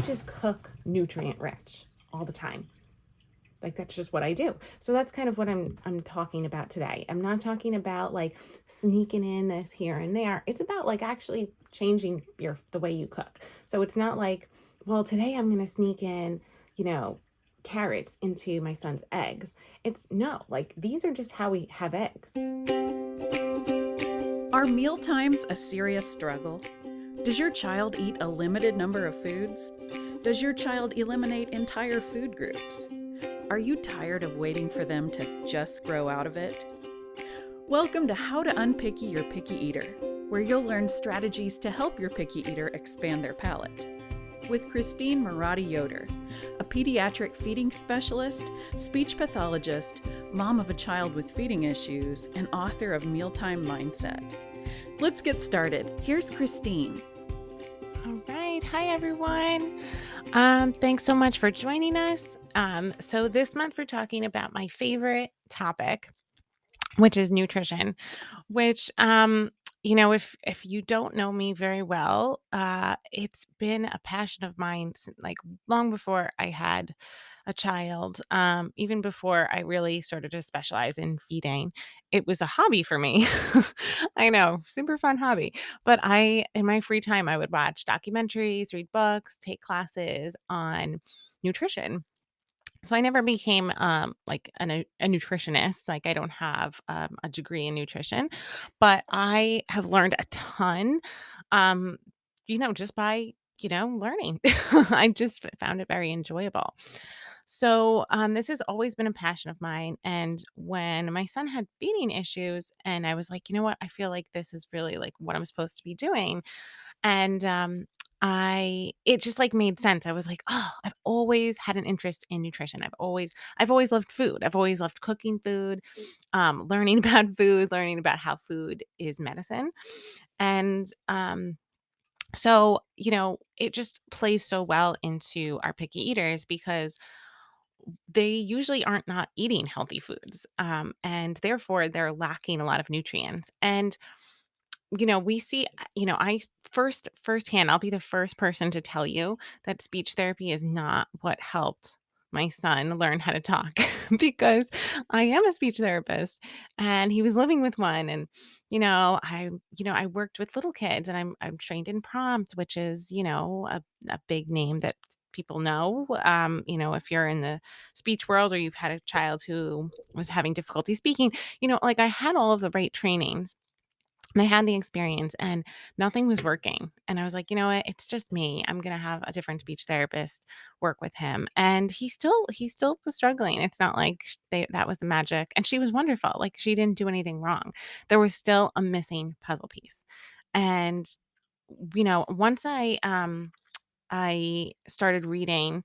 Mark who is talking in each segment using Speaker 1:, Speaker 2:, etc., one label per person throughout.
Speaker 1: just cook nutrient rich all the time. Like that's just what I do. So that's kind of what I'm talking about today. I'm not talking about like sneaking in this here and there. It's about like actually changing the way you cook. So it's not like, well, today I'm going to sneak in, you know, carrots into my son's eggs. It's no, like these are just how we have eggs.
Speaker 2: Are meal times a serious struggle? Does your child eat a limited number of foods? Does your child eliminate entire food groups? Are you tired of waiting for them to just grow out of it? Welcome to How to Unpicky Your Picky Eater, where you'll learn strategies to help your picky eater expand their palate. With Christine Marati-Yoder, a pediatric feeding specialist, speech pathologist, mom of a child with feeding issues, and author of Mealtime Mindset. Let's get started. Here's Christine.
Speaker 1: All right. Hi, everyone. Thanks so much for joining us. So this month we're talking about my favorite topic, which is nutrition, which, if you don't know me very well, it's been a passion of mine like long before I had a child, even before I really started to specialize in feeding. It was a hobby for me. I know, super fun hobby. But in my free time, I would watch documentaries, read books, take classes on nutrition. So I never became like a nutritionist. Like I don't have a degree in nutrition, but I have learned a ton, um, just by learning. I just found it very enjoyable. So this has always been a passion of mine. And when my son had feeding issues, and I was like, you know what, I feel like this is really like what I'm supposed to be doing. And it just like made sense. I was like, "Oh, I've always had an interest in nutrition. I've always loved food. I've always loved cooking food, learning about food, learning about how food is medicine." And so, it just plays so well into our picky eaters because they usually aren't not eating healthy foods. And therefore they're lacking a lot of nutrients. And we see, I firsthand, I'll be the first person to tell you that speech therapy is not what helped my son learn how to talk because I am a speech therapist and he was living with one. And, I worked with little kids and I'm trained in prompt, which is, a big name that people know. If you're in the speech world or you've had a child who was having difficulty speaking, like I had all of the right trainings and I had the experience and nothing was working. And I was like, you know what? It's just me. I'm going to have a different speech therapist work with him. And he still was struggling. It's not like that was the magic. And she was wonderful. Like she didn't do anything wrong. There was still a missing puzzle piece. And, once I started reading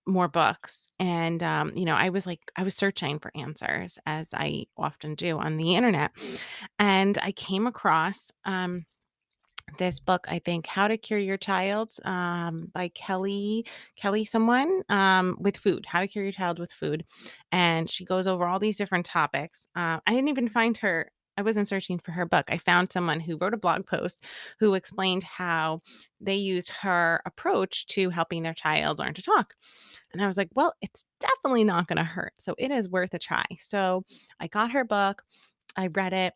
Speaker 1: more books and I was searching for answers as I often do on the internet and I came across this book, I think, How to Cure Your Child, by Kelly someone, with food, How to Cure Your Child with Food. And she goes over all these different topics. I didn't even find her. I wasn't searching for her book. I found someone who wrote a blog post who explained how they used her approach to helping their child learn to talk. And I was like, well, it's definitely not going to hurt. So it is worth a try. So I got her book. I read it.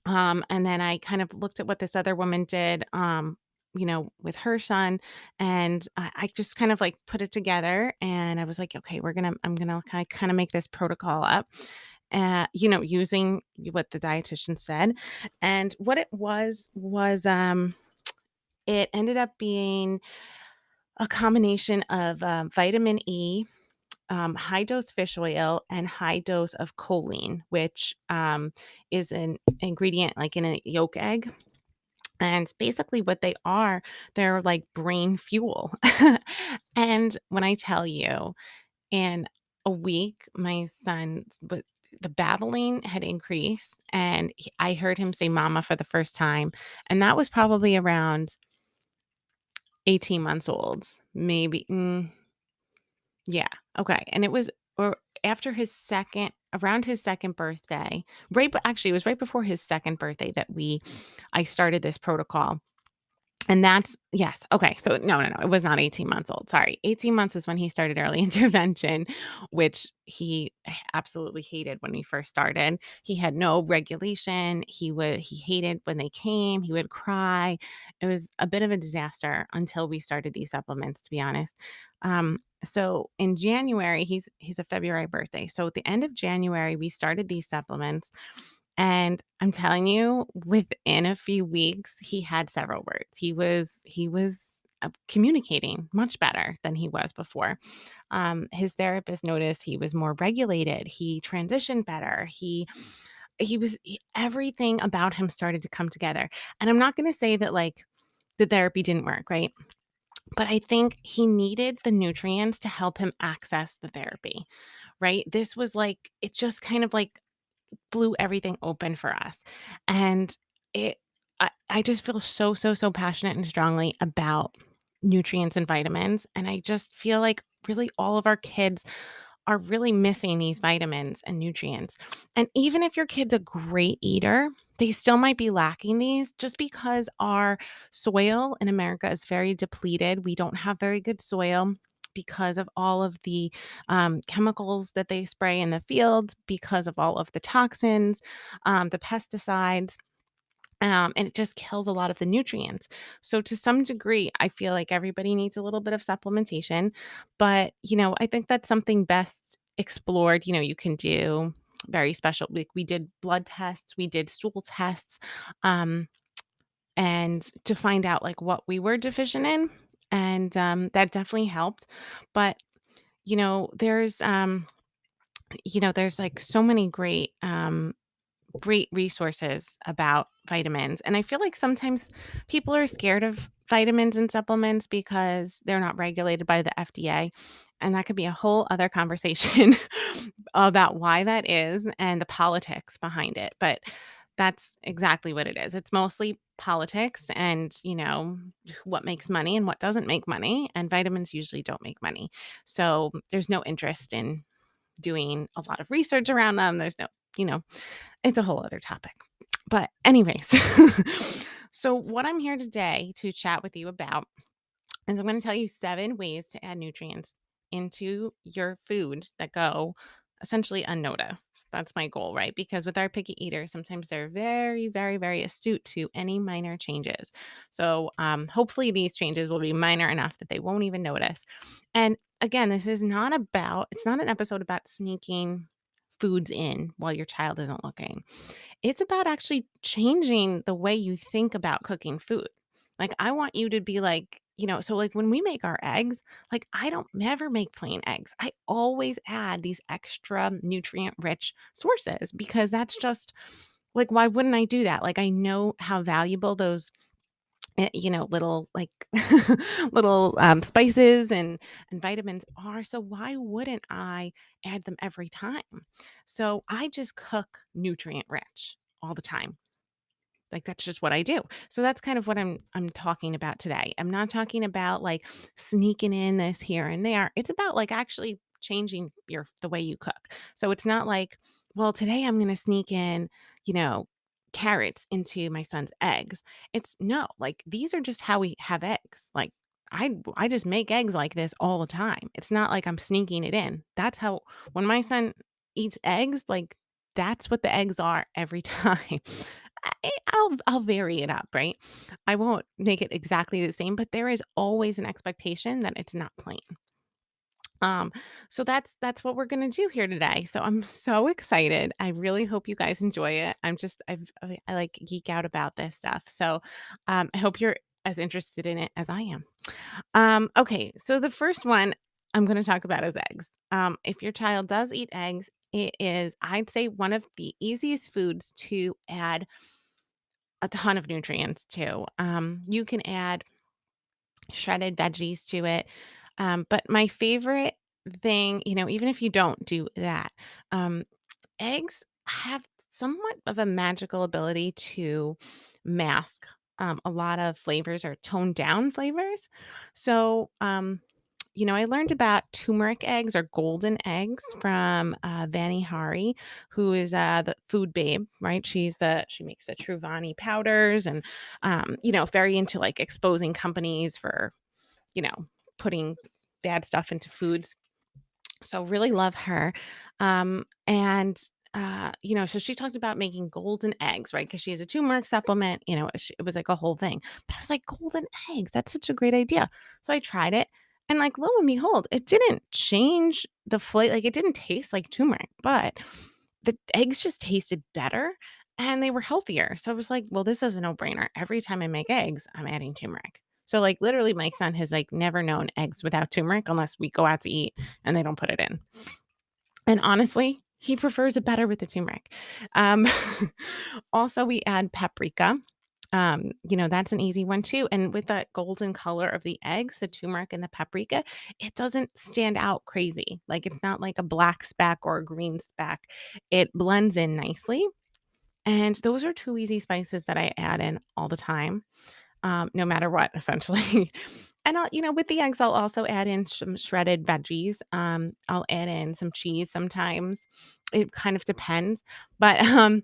Speaker 1: And then I kind of looked at what this other woman did, with her son, and I just kind of like put it together. And I was like, okay, I'm gonna kind of make this protocol up, using what the dietitian said. And what it was, it ended up being a combination of vitamin E, high dose fish oil and high dose of choline, which is an ingredient like in a yolk egg. And basically, what they are, they're like brain fuel. And when I tell you, in a week, my son's but the babbling had increased, and I heard him say "mama" for the first time, and that was probably around 18 months old, maybe. Yeah, okay, and it was or after his second around his second birthday, actually, it was right before his second birthday that I started this protocol, And that's yes, okay, so no, it was not 18 months old, sorry. 18 months was when he started early intervention, which he absolutely hated when we first started. He had no regulation, he hated when they came, he would cry. It was a bit of a disaster until we started these supplements, to be honest. So in January, he's a February birthday, so at the end of January, we started these supplements, and I'm telling you, within a few weeks, he had several words. He was communicating much better than he was before. His therapist noticed he was more regulated. He transitioned better. Everything about him started to come together. And I'm not going to say that like the therapy didn't work, right? But I think he needed the nutrients to help him access the therapy, right? This was like, it just kind of like blew everything open for us. And it I just feel so, so, so passionate and strongly about nutrients and vitamins. And I just feel like really all of our kids are really missing these vitamins and nutrients. And even if your kid's a great eater, they still might be lacking these just because our soil in America is very depleted. We don't have very good soil because of all of the chemicals that they spray in the fields, because of all of the toxins, the pesticides. And it just kills a lot of the nutrients. So, to some degree, I feel like everybody needs a little bit of supplementation. But, I think that's something best explored. You can do very special, like we did blood tests, we did stool tests, um, and to find out like what we were deficient in. And that definitely helped. But, you know, there's, um, there's like so many great resources about vitamins. And I feel like sometimes people are scared of vitamins and supplements because they're not regulated by the FDA. And that could be a whole other conversation about why that is and the politics behind it. But that's exactly what it is. It's mostly politics and, what makes money and what doesn't make money. And vitamins usually don't make money. So there's no interest in doing a lot of research around them. There's no, you know, it's a whole other topic. But anyways, so what I'm here today to chat with you about is I'm going to tell you 7 ways to add nutrients into your food that go essentially unnoticed. That's my goal, right? Because with our picky eaters, sometimes they're very, very, very astute to any minor changes. So hopefully these changes will be minor enough that they won't even notice. And again, it's not an episode about sneaking foods in while your child isn't looking. It's about actually changing the way you think about cooking food. Like, I want you to be like, so like when we make our eggs, like I don't never make plain eggs. I always add these extra nutrient rich sources because that's just like, why wouldn't I do that? Like, I know how valuable those little like little spices and vitamins are, so why wouldn't I add them every time? So I just cook nutrient rich all the time. Like, that's just what I do. So that's kind of what I'm talking about today. I'm not talking about like sneaking in this here and there. It's about like actually changing the way you cook. So it's not like, well, today I'm going to sneak in, you know, carrots into my son's eggs. It's no, like these are just how we have eggs. Like I just make eggs like this all the time. It's not like I'm sneaking it in. That's how when my son eats eggs, like that's what the eggs are every time. I'll vary it up, right? I won't make it exactly the same, but there is always an expectation that it's not plain. Um, so that's what we're gonna do here today. So I'm so excited. I really hope you guys enjoy it. I like geek out about this stuff. So I hope you're as interested in it as I am. Okay, so the first one I'm gonna talk about is eggs. If your child does eat eggs, it is, I'd say, one of the easiest foods to add a ton of nutrients too. You can add shredded veggies to it. But my favorite thing, even if you don't do that, um, eggs have somewhat of a magical ability to mask a lot of flavors or tone down flavors. So, I learned about turmeric eggs or golden eggs from Vani Hari, who is the food babe, right? She makes the Truvani powders and, very into like exposing companies for, you know, putting bad stuff into foods. So really love her. So she talked about making golden eggs, right? Because she has a turmeric supplement, it was like a whole thing. But I was like, golden eggs, that's such a great idea. So I tried it. And like lo and behold, it didn't change the flavor, like it didn't taste like turmeric, but the eggs just tasted better and they were healthier. So I was like, well, this is a no-brainer. Every time I make eggs, I'm adding turmeric. So like literally my son has like never known eggs without turmeric unless we go out to eat and they don't put it in. And honestly, he prefers it better with the turmeric. Um, Also, we add paprika. That's an easy one too. And with that golden color of the eggs, the turmeric and the paprika, it doesn't stand out crazy. Like it's not like a black speck or a green speck. It blends in nicely. And those are two easy spices that I add in all the time, no matter what, essentially. And with the eggs, I'll also add in some shredded veggies. I'll add in some cheese sometimes. It kind of depends. But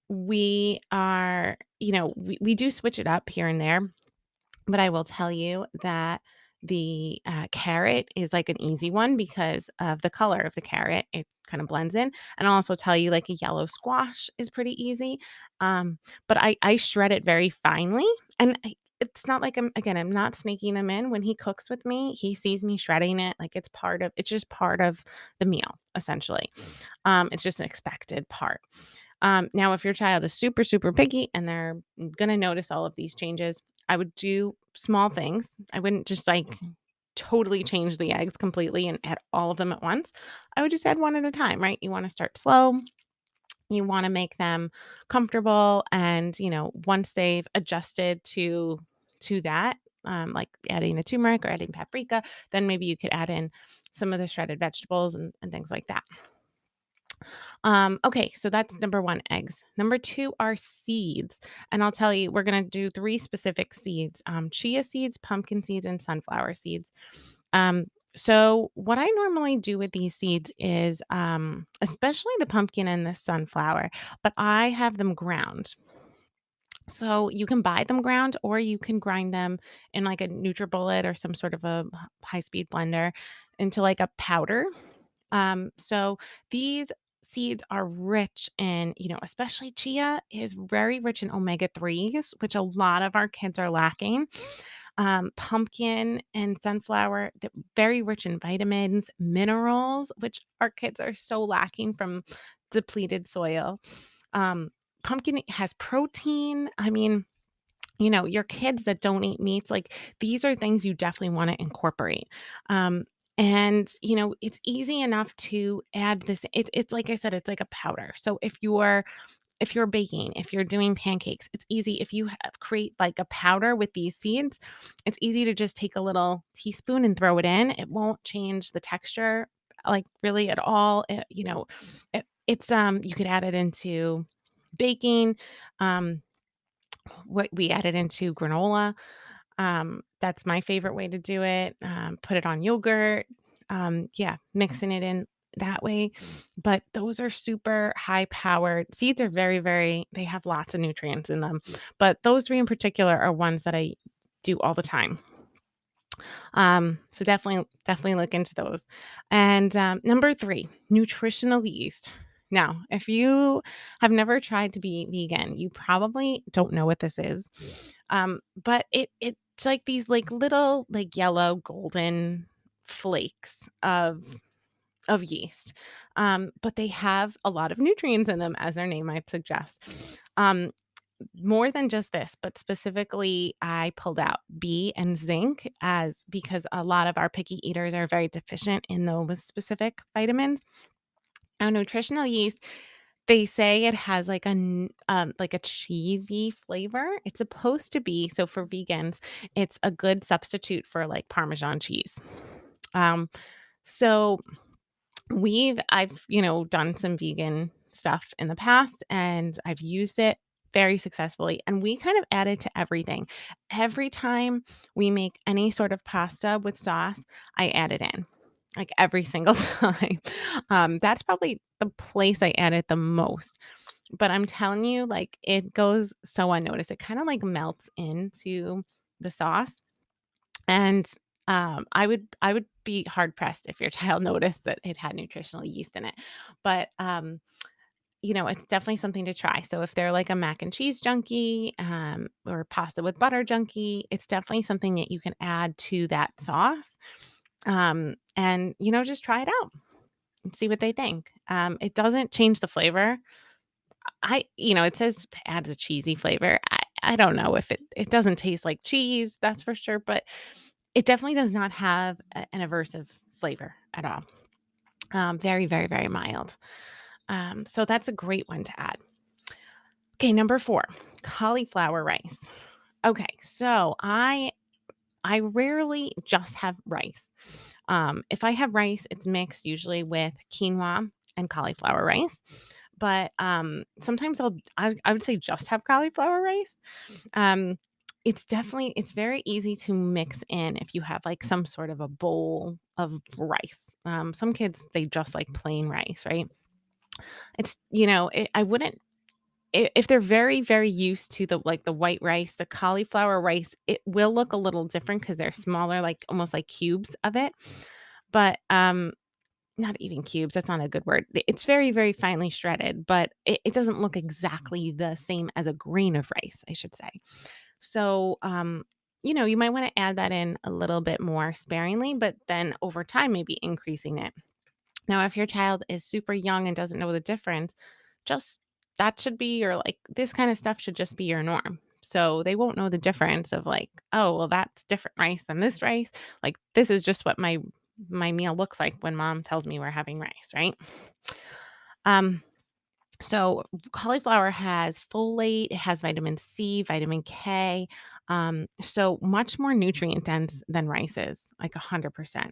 Speaker 1: we do switch it up here and there. But I will tell you that the carrot is like an easy one because of the color of the carrot. It kind of blends in. And I'll also tell you like a yellow squash is pretty easy. But I shred it very finely. And it's not like I'm not sneaking them in. When he cooks with me, he sees me shredding it. Like it's just part of the meal, essentially. It's just an expected part. Now, if your child is super, super picky and they're going to notice all of these changes, I would do small things. I wouldn't just like totally change the eggs completely and add all of them at once. I would just add one at a time, right? You want to start slow. You want to make them comfortable and, once they've adjusted to that, like adding the turmeric or adding paprika, then maybe you could add in some of the shredded vegetables and things like that. Okay, so that's number one, eggs. Number two are seeds. And I'll tell you, we're going to do three specific seeds, chia seeds, pumpkin seeds, and sunflower seeds. So, what I normally do with these seeds is, especially the pumpkin and the sunflower, but I have them ground. So, you can buy them ground or you can grind them in like a NutriBullet or some sort of a high speed blender into like a powder. So these seeds are rich in, especially chia is very rich in omega 3s, which a lot of our kids are lacking. Pumpkin and sunflower, they're very rich in vitamins, minerals, which our kids are so lacking from depleted soil. Um, Pumpkin has protein. I mean, your kids that don't eat meats, like these are things you definitely want to incorporate. Um, it's easy enough to add this. It's like I said, it's like a powder. So if you're baking, if you're doing pancakes, it's easy. If you create like a powder with these seeds, it's easy to just take a little teaspoon and throw it in. It won't change the texture like really at all. You could add it into baking. Um, what we added into granola. That's my favorite way to do it. Put it on yogurt. Yeah, mixing it in that way. But those are super high powered. Seeds are very, very, they have lots of nutrients in them. But those three in particular are ones that I do all the time. So definitely look into those. And number three, nutritional yeast. Now, if you have never tried to be vegan, you probably don't know what this is. But it's like these like little like yellow golden flakes of yeast. But they have a lot of nutrients in them, as their name might suggest. Um, More than just this, but specifically, I pulled out B and zinc as because a lot of our picky eaters are very deficient in those specific vitamins. Now, nutritional yeast, they say it has like a cheesy flavor. It's supposed to be so for vegans, it's a good substitute for like Parmesan cheese. Um, so I've done some vegan stuff in the past and I've used it very successfully, and we kind of add it to everything. Every time we make any sort of pasta with sauce, I add it in, like, every single time. That's probably the place I add it the most, but I'm telling you, like, it goes so unnoticed. It kinda, like, melts into the sauce, and, I would be hard pressed if your child noticed that it had nutritional yeast in it, but, it's definitely something to try. So if they're like a mac and cheese junkie, or pasta with butter junkie, it's definitely something that you can add to that sauce, and, just try it out and see what they think. It doesn't change the flavor. It says it adds a cheesy flavor. I don't know if it doesn't taste like cheese, that's for sure, but it definitely does not have an aversive flavor at all. Very, very, very mild. So that's a great one to add. Okay, number 4, cauliflower rice. Okay, so I rarely just have rice. If I have rice, it's mixed usually with quinoa and cauliflower rice. But sometimes I would say just have cauliflower rice. Um, it's very easy to mix in if you have like some sort of a bowl of rice. Some kids they just like plain rice, right? I wouldn't if they're very, very used to the white rice, the cauliflower rice, it will look a little different because 'cause they're smaller, like, almost like cubes of it, but, not even cubes, that's not a good word. It's very, very finely shredded, but it doesn't look exactly the same as a grain of rice, I should say. So, you might wanna add that in a little bit more sparingly, but then over time, maybe increasing it. Now, if your child is super young and doesn't know the difference, just that should be your like this kind of stuff should just be your norm. So they won't know the difference of like, oh, well, that's different rice than this rice. Like this is just what my meal looks like when mom tells me we're having rice, right? Um, so cauliflower has folate, it has vitamin C, vitamin K, so much more nutrient dense than rice is, like 100%.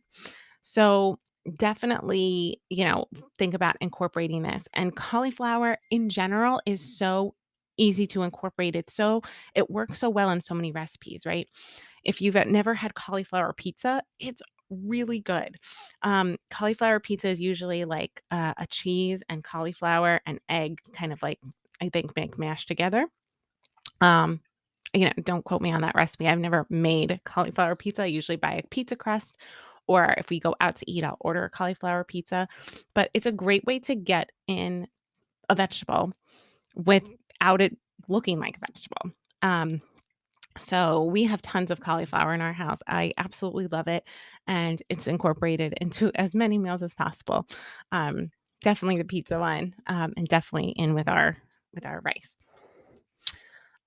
Speaker 1: So definitely, think about incorporating this. And cauliflower in general is so easy to incorporate. It works so well in so many recipes, right? If you've never had cauliflower pizza, it's really good. Cauliflower pizza is usually like a cheese and cauliflower and egg, kind of like I think make mashed together. Um, don't quote me on that recipe. I've never made cauliflower pizza. I usually buy a pizza crust, or if we go out to eat, I'll order a cauliflower pizza. But it's a great way to get in a vegetable without it looking like a vegetable. Um, so we have tons of cauliflower in our house. I absolutely love it, and it's incorporated into as many meals as possible. Um, Definitely the pizza one, and definitely in with our rice.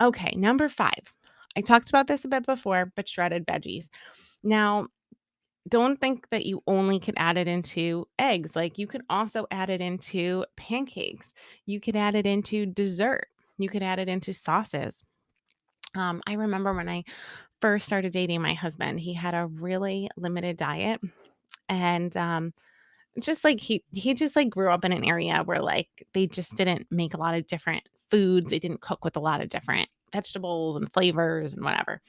Speaker 1: Okay, number 5. I talked about this a bit before, but shredded veggies. Now, don't think that you only could add it into eggs. Like you could also add it into pancakes. You could add it into dessert. You could add it into sauces. I remember when I first started dating my husband, he had a really limited diet and just like he just like grew up in an area where like they just didn't make a lot of different foods. They didn't cook with a lot of different vegetables and flavors and whatever.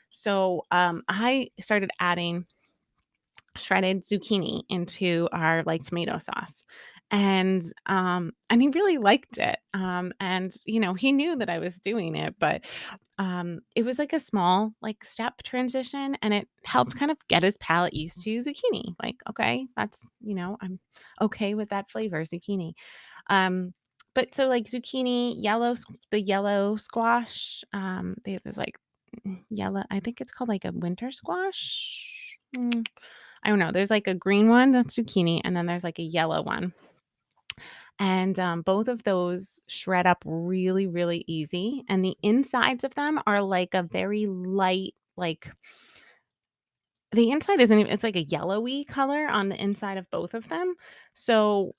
Speaker 1: So I started adding shredded zucchini into our like tomato sauce. And he really liked it. And he knew that I was doing it, but it was like a small like step transition and it helped kind of get his palate used to zucchini. Like, okay, I'm okay with that flavor, zucchini. Um but so like zucchini, the yellow squash, it was like yellow, I think it's called like a winter squash. I don't know. There's like a green one that's zucchini, and then there's like a yellow one. And both of those shred up really, really easy. And the insides of them are like a very light, like the inside isn't even, it's like a yellowy color on the inside of both of them. So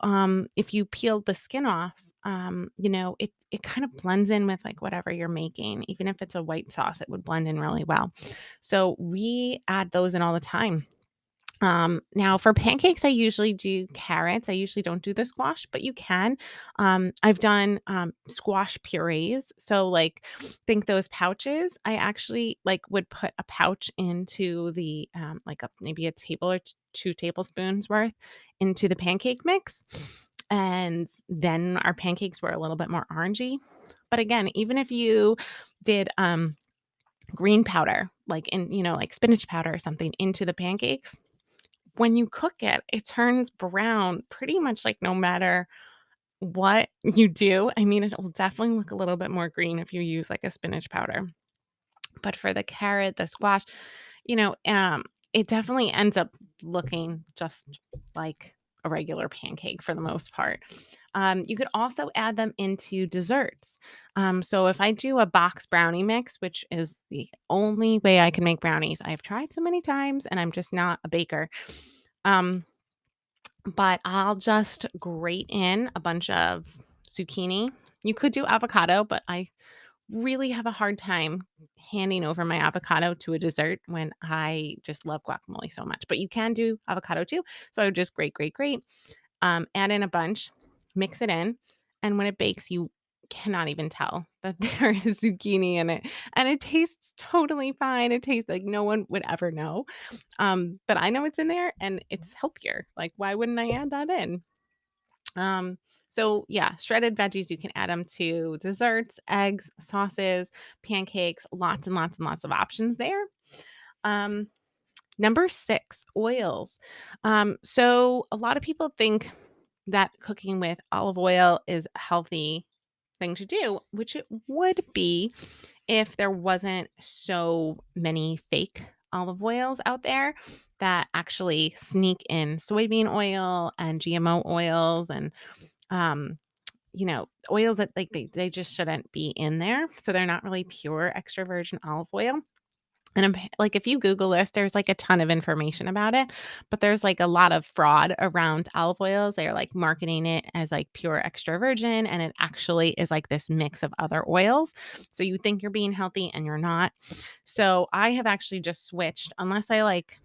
Speaker 1: if you peel the skin off, it kind of blends in with like whatever you're making. Even if it's a white sauce, it would blend in really well. So we add those in all the time Now for pancakes, I usually do carrots. I usually don't do the squash, but you can. I've done squash purees. So like think those pouches. I actually like would put a pouch into the like a maybe a table or 2 tablespoons worth into the pancake mix. And then our pancakes were a little bit more orangey. But again, even if you did green powder, like in, like spinach powder or something into the pancakes, when you cook it, it turns brown pretty much like no matter what you do. I mean, it'll definitely look a little bit more green if you use like a spinach powder. But for the carrot, the squash, you know, um, it definitely ends up looking just like a regular pancake for the most part. You could also add them into desserts. So if I do a box brownie mix, which is the only way I can make brownies, I've tried so many times and I'm just not a baker. Um, but I'll just grate in a bunch of zucchini. You could do avocado, but I really have a hard time handing over my avocado to a dessert when I just love guacamole so much. But you can do avocado too. So I would just grate, add in a bunch, mix it in, and when it bakes, you cannot even tell that there is zucchini in it, and it tastes totally fine. It tastes like no one would ever know, but I know it's in there, and it's healthier. Like, why wouldn't I add that in? Um, so yeah, shredded veggies, you can add them to desserts, eggs, sauces, pancakes, lots and lots and lots of options there. Um, Number 6, oils. So a lot of people think that cooking with olive oil is a healthy thing to do, which it would be if there wasn't so many fake olive oils out there that actually sneak in soybean oil and GMO oils and um oils that like they just shouldn't be in there. So they're not really pure extra virgin olive oil. And like if you Google this, there's like a ton of information about it, but there's like a lot of fraud around olive oils. They're like marketing it as like pure extra virgin, and it actually is like this mix of other oils. So you think you're being healthy and you're not. So I have actually just switched, unless I like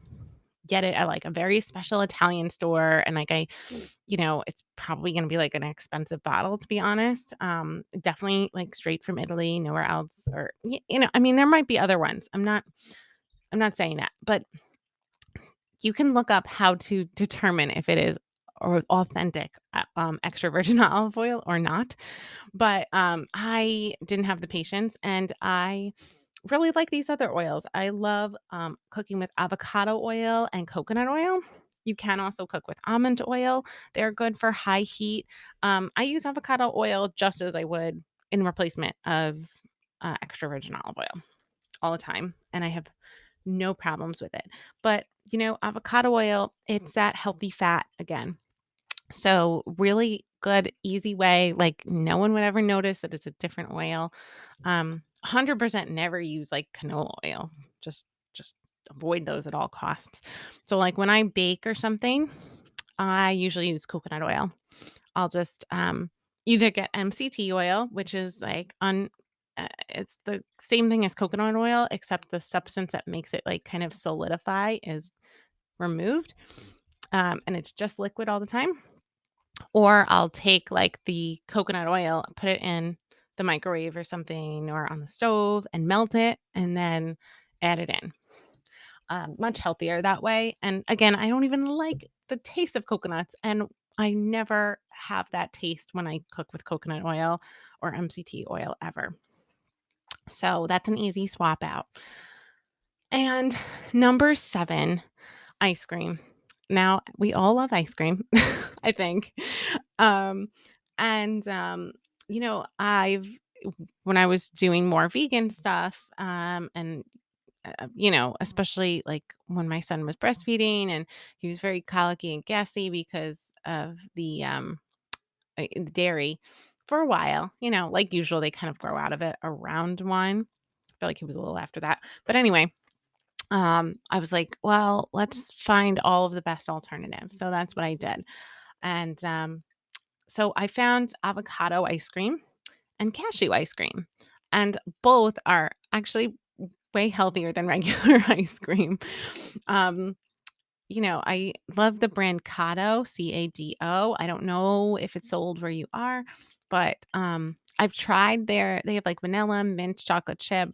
Speaker 1: get it at like a very special Italian store and like it's probably going to be like an expensive bottle to be honest. Definitely like straight from Italy, nowhere else or I mean there might be other ones. I'm not saying that, but you can look up how to determine if it is or authentic extra virgin olive oil or not. But I didn't have the patience, and I really like these other oils. I love cooking with avocado oil and coconut oil. You can also cook with almond oil. They're good for high heat. I use avocado oil just as I would in replacement of extra virgin olive oil all the time, and I have no problems with it. But avocado oil, it's that healthy fat again. So really good, easy way, like no one would ever notice that it's a different oil. 100% never use like canola oils. Just avoid those at all costs. So like when I bake or something, I usually use coconut oil. I'll just either get MCT oil, which is like it's the same thing as coconut oil, except the substance that makes it like kind of solidify is removed. And it's just liquid all the time. Or I'll take like the coconut oil, put it in the microwave or something or on the stove and melt it and then add it in. Much healthier that way. And again, I don't even like the taste of coconuts. And I never have that taste when I cook with coconut oil or MCT oil ever. So that's an easy swap out. And number 7, ice cream. Now, we all love ice cream, I think. Um, and, I've, when I was doing more vegan stuff, and, especially like when my son was breastfeeding and he was very colicky and gassy because of the dairy for a while, like usual, they kind of grow out of it around 1. I feel like he was a little after that. But anyway, I was like, well, let's find all of the best alternatives. So that's what I did. And so I found avocado ice cream and cashew ice cream. And both are actually way healthier than regular ice cream. Um, I love the brand Cado, Cado. I don't know if it's sold where you are, but I've tried they have like vanilla, mint chocolate chip,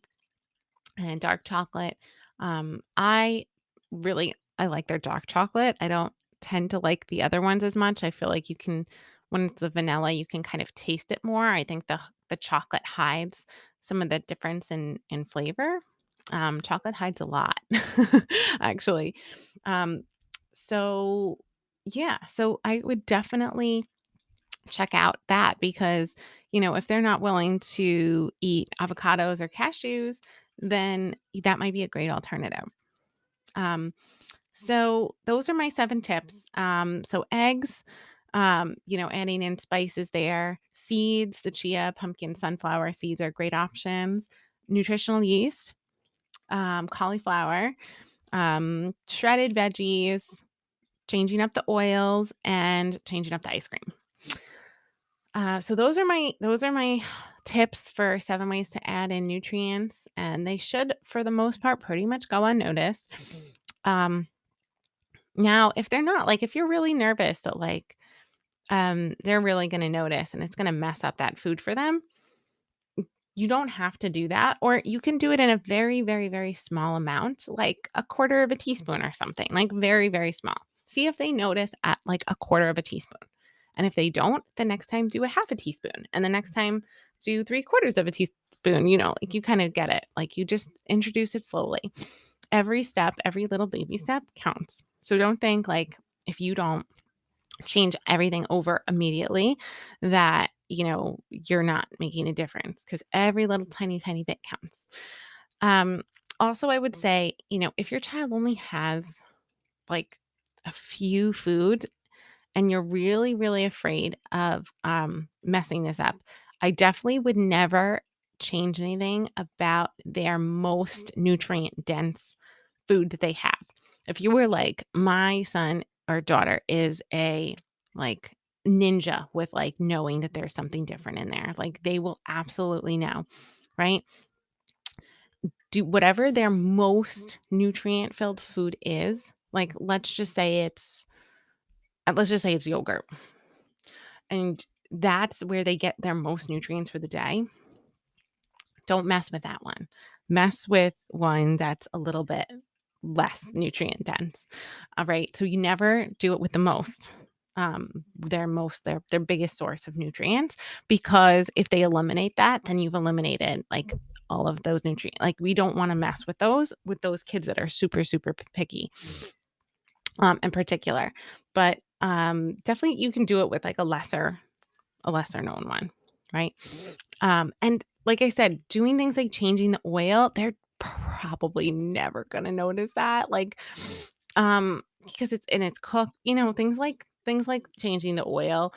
Speaker 1: and dark chocolate. I I like their dark chocolate. I don't tend to like the other ones as much. I feel like when it's the vanilla, you can kind of taste it more. I think the chocolate hides some of the difference in flavor. Chocolate hides a lot, actually. Um, so yeah, so I would definitely check out that because, if they're not willing to eat avocados or cashews, then that might be a great alternative. Um, so those are my 7 tips. So eggs, adding in spices there, seeds, the chia, pumpkin, sunflower seeds are great options. Nutritional yeast, cauliflower, shredded veggies, changing up the oils, and changing up the ice cream. So those are my tips for 7 ways to add in nutrients, and they should, for the most part, pretty much go unnoticed. Um, Now, if they're not, like, if you're really nervous that they're really going to notice and it's going to mess up that food for them, you don't have to do that, or you can do it in a very, very, very small amount, like a quarter of a teaspoon or something, like very, very small. See if they notice at like a quarter of a teaspoon. And if they don't, the next time do a half a teaspoon. And the next time do three quarters of a teaspoon. Like you kind of get it. Like you just introduce it slowly. Every step, every little baby step counts. So don't think like if you don't change everything over immediately that you're not making a difference because every little tiny tiny bit counts. um Also, I would say, if your child only has like a few foods and you're really really afraid of messing this up, I definitely would never change anything about their most nutrient dense food that they have. If you were like, my son or daughter is a like ninja with like knowing that there's something different in there, like they will absolutely know, right? Do whatever their most nutrient filled food is. Like let's just say it's yogurt. And that's where they get their most nutrients for the day. Don't mess with that one. Mess with one that's a little bit less nutrient dense. All right. So you never do it with the most. Their biggest source of nutrients, because if they eliminate that, then you've eliminated like all of those nutrients. Like we don't want to mess with those kids that are super super picky, in particular. But definitely you can do it with like a lesser known one, right? And like I said, doing things like changing the oil, they're probably never gonna notice that, like, because it's cooked, things like changing the oil,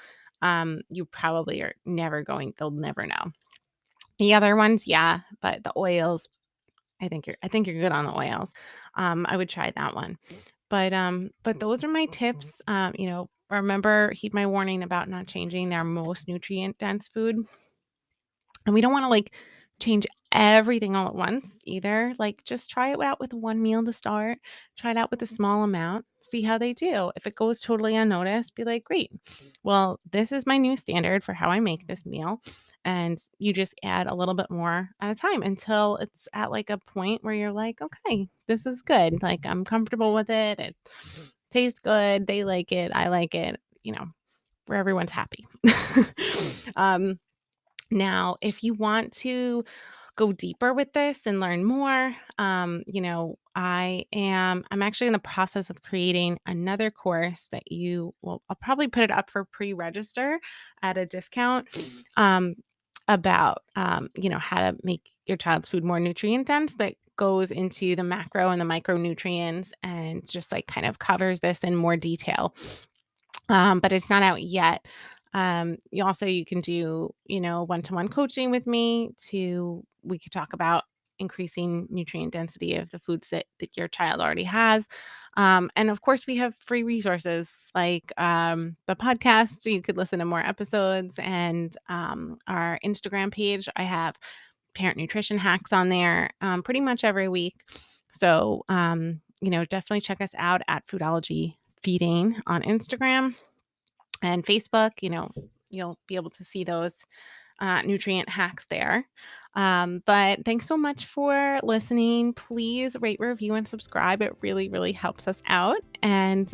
Speaker 1: you probably are never they'll never know. The other ones, yeah, but the oils, I think you're good on the oils. I would try that one. But those are my tips. Remember, heed my warning about not changing their most nutrient dense food. And we don't wanna, like, change everything all at once either. Like, just try it out with one meal to start. Try it out with a small amount, see how they do. If it goes totally unnoticed, be like, "Great. Well, this is my new standard for how I make this meal." And you just add a little bit more at a time until it's at, like, a point where you're like, "Okay, this is good. Like, I'm comfortable with it. It tastes good. They like it. I like it," where everyone's happy. Um Now, if you want to go deeper with this and learn more, I'm actually in the process of creating another course that I'll probably put it up for pre-register at a discount, um, about, how to make your child's food more nutrient dense, that goes into the macro and the micronutrients and just like kind of covers this in more detail. But it's not out yet. You can do, one-to-one coaching with me we could talk about increasing nutrient density of the foods that your child already has. And of course, we have free resources like the podcast. You could listen to more episodes, and our Instagram page. I have parent nutrition hacks on there pretty much every week. So definitely check us out at Foodology Feeding on Instagram and Facebook. You'll be able to see those nutrient hacks there. But thanks so much for listening. Please rate, review, and subscribe. It really, really helps us out. And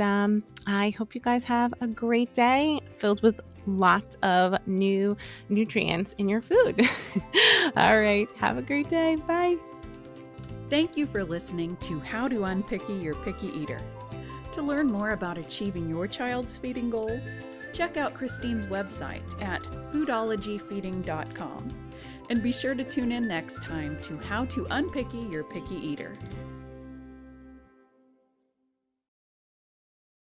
Speaker 1: I hope you guys have a great day filled with lots of new nutrients in your food. All right. Have a great day. Bye.
Speaker 2: Thank you for listening to How to Unpicky Your Picky Eater. To learn more about achieving your child's feeding goals, check out Christine's website at foodologyfeeding.com. And be sure to tune in next time to How to Unpicky Your Picky Eater.